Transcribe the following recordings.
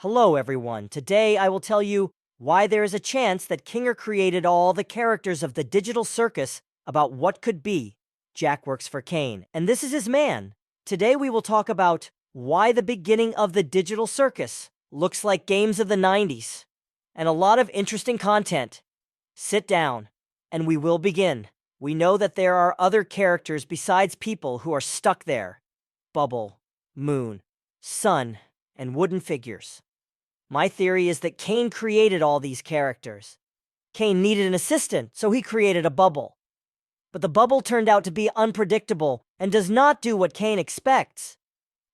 Hello everyone, today I will tell you why there is a chance that Kinger created all the characters of the digital circus about what could be. Jack works for Kane, and this is his man. Today we will talk about why the beginning of the digital circus looks like games of the 90s, and a lot of interesting content. Sit down, and we will begin. We know that there are other characters besides people who are stuck there. Bubble, moon, sun, and wooden figures. My theory is that Kane created all these characters. Kane needed an assistant, so he created a bubble. But the bubble turned out to be unpredictable and does not do what Kane expects.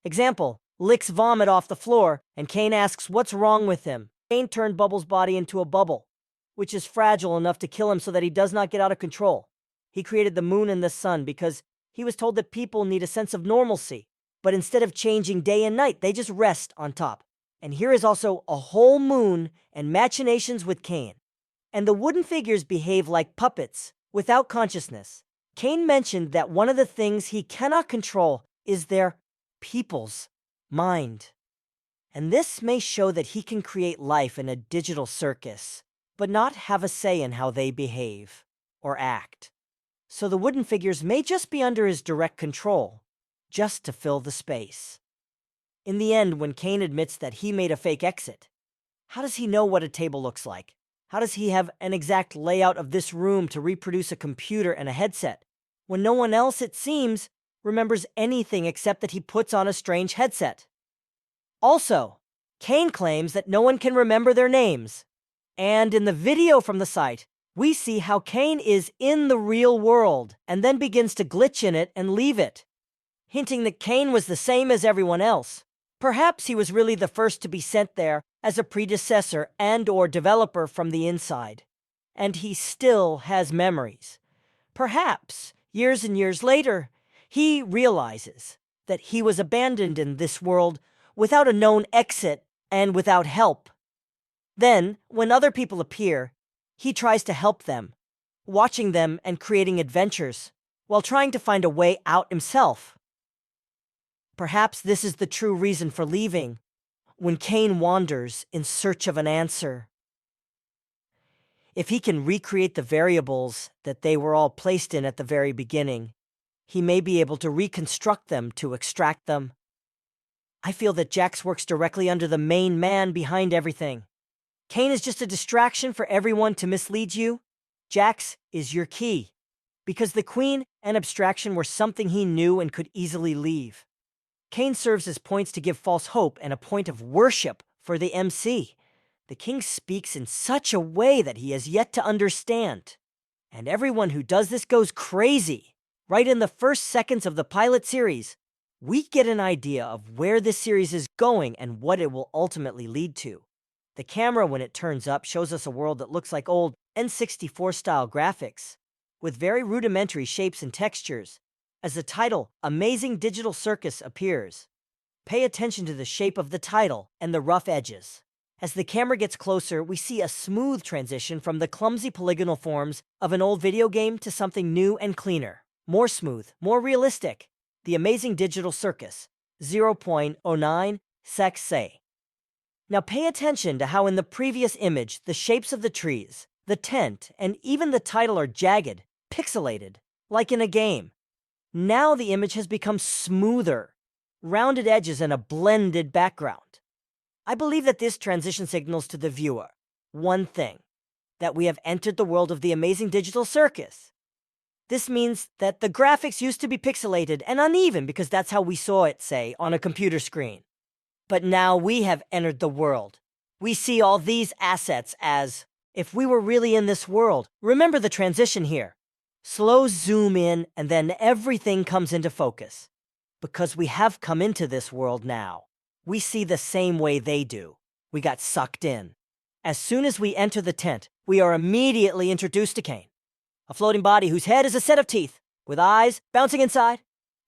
Example, licks vomit off the floor, and Kane asks what's wrong with him. Kane turned Bubble's body into a bubble, which is fragile enough to kill him so that he does not get out of control. He created the moon and the sun because he was told that people need a sense of normalcy. But instead of changing day and night, they just rest on top. And here is also a whole moon and machinations with Kane. And the wooden figures behave like puppets, without consciousness. Kane mentioned that one of the things he cannot control is their people's mind. And this may show that he can create life in a digital circus, but not have a say in how they behave or act. So the wooden figures may just be under his direct control, just to fill the space. In the end, when Kane admits that he made a fake exit, how does he know what a table looks like? How does he have an exact layout of this room to reproduce a computer and a headset, when no one else, it seems, remembers anything except that he puts on a strange headset? Also, Kane claims that no one can remember their names. And in the video from the site, we see how Kane is in the real world and then begins to glitch in it and leave it, hinting that Kane was the same as everyone else. Perhaps he was really the first to be sent there as a predecessor and/or developer from the inside. And he still has memories. Perhaps, years and years later, he realizes that he was abandoned in this world without a known exit and without help. Then, when other people appear, he tries to help them, watching them and creating adventures, while trying to find a way out himself. Perhaps this is the true reason for leaving, when Kane wanders in search of an answer. If he can recreate the variables that they were all placed in at the very beginning, he may be able to reconstruct them to extract them. I feel that Jax works directly under the main man behind everything. Kane is just a distraction for everyone to mislead you. Jax is your key, because the Queen and abstraction were something he knew and could easily leave. Kane serves as points to give false hope and a point of worship for the MC. The king speaks in such a way that he has yet to understand. And everyone who does this goes crazy. Right in the first seconds of the pilot series, we get an idea of where this series is going and what it will ultimately lead to. The camera, when it turns up, shows us a world that looks like old N64-style graphics, with very rudimentary shapes and textures. As the title, Amazing Digital Circus, appears, pay attention to the shape of the title and the rough edges. As the camera gets closer, we see a smooth transition from the clumsy polygonal forms of an old video game to something new and cleaner. More smooth, more realistic. The Amazing Digital Circus, 0.09 secs. Now pay attention to how in the previous image, the shapes of the trees, the tent, and even the title are jagged, pixelated, like in a game. Now the image has become smoother, rounded edges and a blended background. I believe that this transition signals to the viewer one thing, that we have entered the world of the Amazing Digital Circus. This means that the graphics used to be pixelated and uneven because that's how we saw it, say, on a computer screen. But now we have entered the world. We see all these assets as if we were really in this world. Remember the transition here. Slow zoom in, and then everything comes into focus. Because we have come into this world now. We see the same way they do. We got sucked in. As soon as we enter the tent, we are immediately introduced to Kane, a floating body whose head is a set of teeth, with eyes bouncing inside.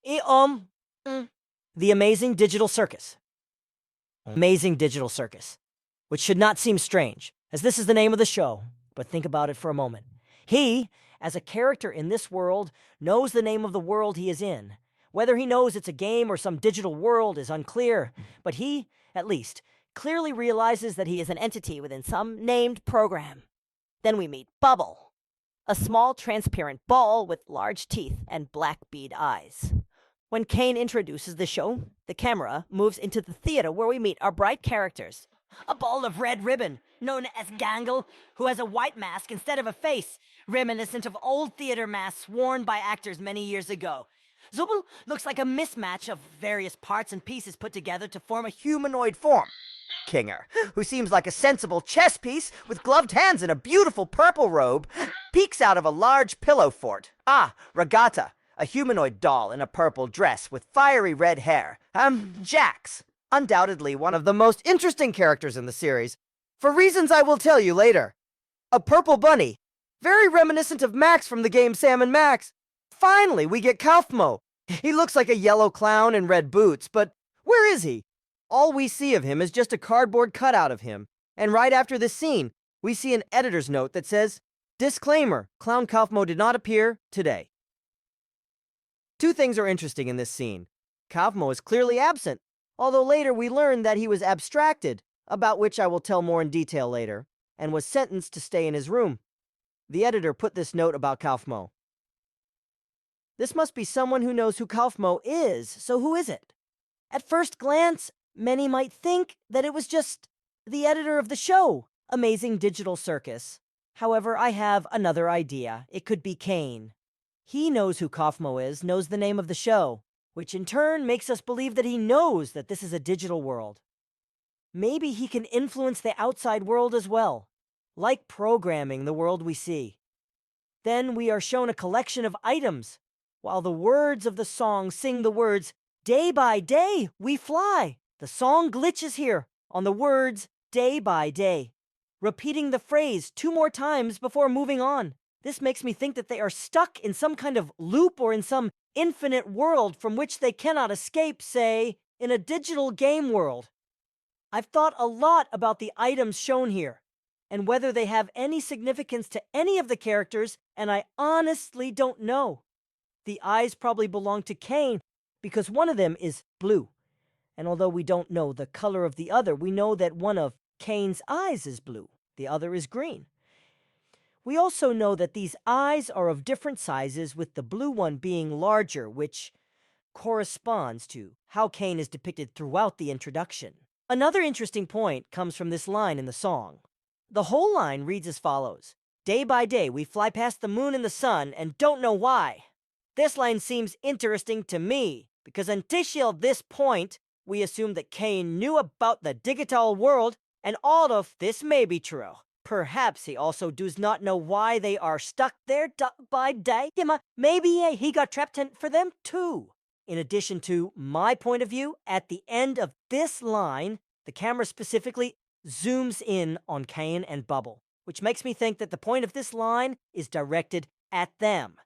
The Amazing Digital Circus. Amazing Digital Circus, which should not seem strange, as this is the name of the show, but think about it for a moment. He, as a character in this world, knows the name of the world he is in. Whether he knows it's a game or some digital world is unclear, but he, at least, clearly realizes that he is an entity within some named program. Then we meet Bubble, a small transparent ball with large teeth and black bead eyes. When Kane introduces the show, the camera moves into the theater where we meet our bright characters. A ball of red ribbon, known as Gangle, who has a white mask instead of a face, reminiscent of old theater masks worn by actors many years ago. Zubul looks like a mismatch of various parts and pieces put together to form a humanoid form. Kinger, who seems like a sensible chess piece with gloved hands and a beautiful purple robe, peeks out of a large pillow fort. Regatta, a humanoid doll in a purple dress with fiery red hair. Jax, undoubtedly one of the most interesting characters in the series, for reasons I will tell you later. A purple bunny, very reminiscent of Max from the game Sam & Max. Finally, we get Kaufmo. He looks like a yellow clown in red boots, but where is he? All we see of him is just a cardboard cutout of him. And right after this scene, we see an editor's note that says, "Disclaimer, Clown Kaufmo did not appear today." Two things are interesting in this scene. Kaufmo is clearly absent, although later we learn that he was abstracted, about which I will tell more in detail later, and was sentenced to stay in his room. The editor put this note about Kaufmo. This must be someone who knows who Kaufmo is, so who is it? At first glance, many might think that it was just the editor of the show, Amazing Digital Circus. However, I have another idea. It could be Kane. He knows who Kaufmo is, knows the name of the show, which in turn makes us believe that he knows that this is a digital world. Maybe he can influence the outside world as well, like programming the world we see. Then we are shown a collection of items, while the words of the song sing the words, "Day by day, we fly." The song glitches here on the words, "day by day," repeating the phrase 2 more times before moving on. This makes me think that they are stuck in some kind of loop or in some infinite world from which they cannot escape, say, in a digital game world. I've thought a lot about the items shown here, and whether they have any significance to any of the characters, and I honestly don't know. The eyes probably belong to Kane, because one of them is blue. And although we don't know the color of the other, we know that one of Kane's eyes is blue, the other is green. We also know that these eyes are of different sizes, with the blue one being larger, which corresponds to how Kane is depicted throughout the introduction. Another interesting point comes from this line in the song. The whole line reads as follows: "Day by day, we fly past the moon and the sun and don't know why." This line seems interesting to me, because until this point, we assume that Kane knew about the digital world, and all of this may be true. Perhaps he also does not know why they are stuck there by day. Maybe he got trapped for them too. In addition to my point of view, at the end of this line, the camera specifically zooms in on Kane and Bubble, which makes me think that the point of this line is directed at them.